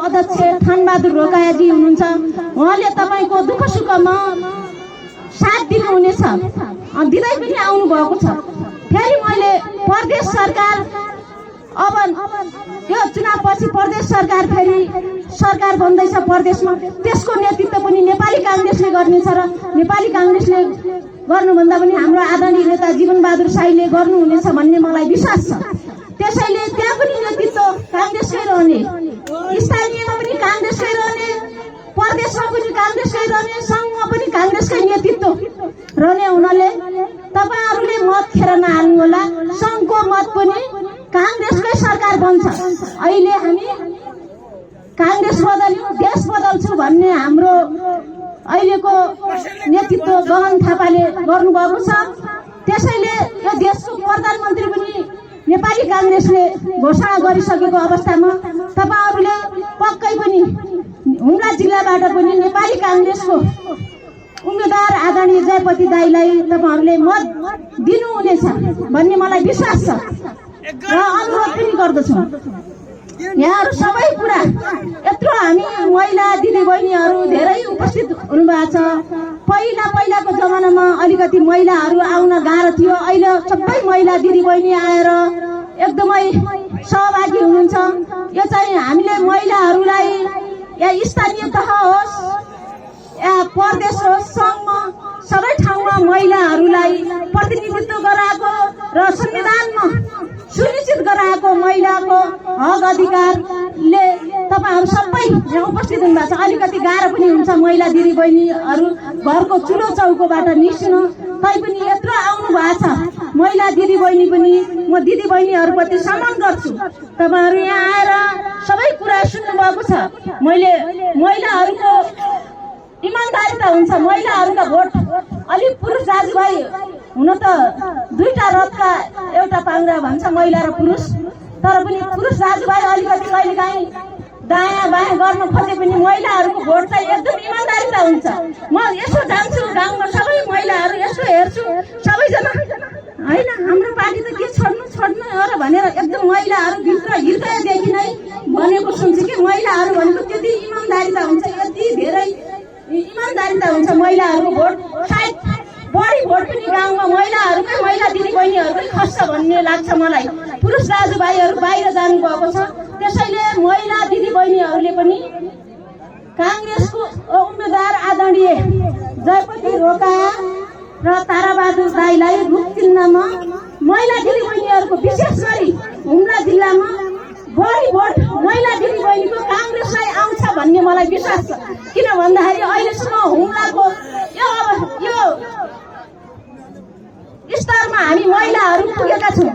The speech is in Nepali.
अध्यक्ष थानबहादुर रोकायाजी हुनुहुन्छ। उहाँले तपाईको दुःख सुखमा साथ दिनुहुनेछ, दिँदै पनि आउनु भएको छ। फेरि मैले प्रदेश सरकार अब यो चुनावपछि प्रदेश सरकार फेरि सरकार बन्दैछ प्रदेशमा, त्यसको नेतृत्व पनि नेपाली कांग्रेसले गर्नेछ र नेपाली कांग्रेसले गर्नुभन्दा पनि हाम्रो आदरणीय नेता जीवनबहादुर साईले गर्नुहुनेछ भन्ने मलाई विश्वास छ। त्यसैले त्यहाँ पनि नेतृत्व कांग्रेसकै रहने, स्थानीयमा पनि कांग्रेसकै रहने, प्रदेशमा पनि कांग्रेसकै रहने, संघमा पनि कांग्रेसकै नेतृत्व रहने हुनाले तपाईहरुले मत खेर नहाल्नु होला। संघको मत पनि कांग्रेसकै सरकार बन्छ। अहिले हामी कांग्रेस बदल्यौं देश बदल्छु भन्ने हाम्रो अहिलेको नेतृत्व गगन थापाले गर्नुभएको छ। त्यसैले यो देशको प्रधानमन्त्री पनि नेपाली कांग्रेसले घोषणा गरिसकेको अवस्थामा तपाईहरुले पक्कै पनि हुम्ला जिल्लाबाट पनि नेपाली कांग्रेसको उम्मेदवार आदरणीय जयपति दाईलाई तपाईहरुले मत दिनुहुनेछ भन्ने मलाई विश्वास छ र अनुरोध पनि गर्दछु। यहाँहरु सबै कुरा यत्रो हामी महिला दिदीबहिनीहरु धेरै उपस्थित हुनुभएको छ। पहिलाको जमानामा अलिकति महिलाहरु आउन गाह्रो थियो, अहिले सबै महिला दिदीबहिनी आएर एकदमै सहभागी हुनुहुन्छ। यो चाहिँ हामीले महिलाहरुलाई या स्थानीय तह होस् या प्रदेश होस् संघमा सबै ठाउँमा महिलाहरुलाई प्रतिनिधित्व गराएको र संविधानमा सुनिश्चित गराएको महिलाको हक अधिकारले तपाईहरु सबै यहाँ उपस्थित हुनुभएको छ। अलिकति गाह्रो पनि हुन्छ महिला दिदीबहिनीहरु घरको चुलो चौकोबाट निस्किन, तैपनि यत्रो आउनु भएको छ महिला दिदीबहिनी पनि म दिदीबहिनीहरुप्रति सम्मान गर्छु। तपाईहरु यहाँ आएर सबै कुरा सुन्नु भएको छ। मैले महिलाहरुको इमानदारिता हुन्छ, महिलाहरुका भोट अलि पुरुष दाजुभाइ हुन त दुईटा रथका एउटा पाङ्ग्रा भन्छ महिला र पुरुष, तर पनि पुरुष दाजुभाइ अलिकति कहिलेकाहीँ दायाँ बायाँ गर्न खोजे पनि महिलाहरुको भोट चाहिँ एकदम इमानदारिता हुन्छ। म यसो जान्छु गाउँमा सबै महिलाहरु यसो हेर्छु, सबैजना हैन हाम्रो पार्टी त के छोड्नु र भनेर एकदम महिलाहरु भित्र हृदयदेखि नै भनेको सुन्छु कि महिलाहरु भनेको त्यति इमानदारिता हुन्छ, यति धेरै इमानदारिता हुन्छ महिलाहरुको भोट। सायद बढी भोट पनि गाउँमा महिला दिदीबहिनीहरुकै खस्छ भन्ने लाग्छ मलाई। पुरुष दाजुभाइहरु बाहिर जानुभएको छ, त्यसैले महिला दिदीबहिनीहरुले पनि कांग्रेसको उम्मेदवार आदरणीय जयपति रोकाया र ताराबहादुर दाईलाई रुख चिन्हमा महिला दिदीबहिनीहरुको विशेष गरी हुम्ला जिल्लामा बढी भोट महिला दिदीबहिनीको कांग्रेसलाई आउँछ भन्ने मलाई विश्वास छ। किन भन्दाखेरि अहिलेसम्म हुम्लाको यो स्तरमा हामी महिलाहरु पुगेका छौं।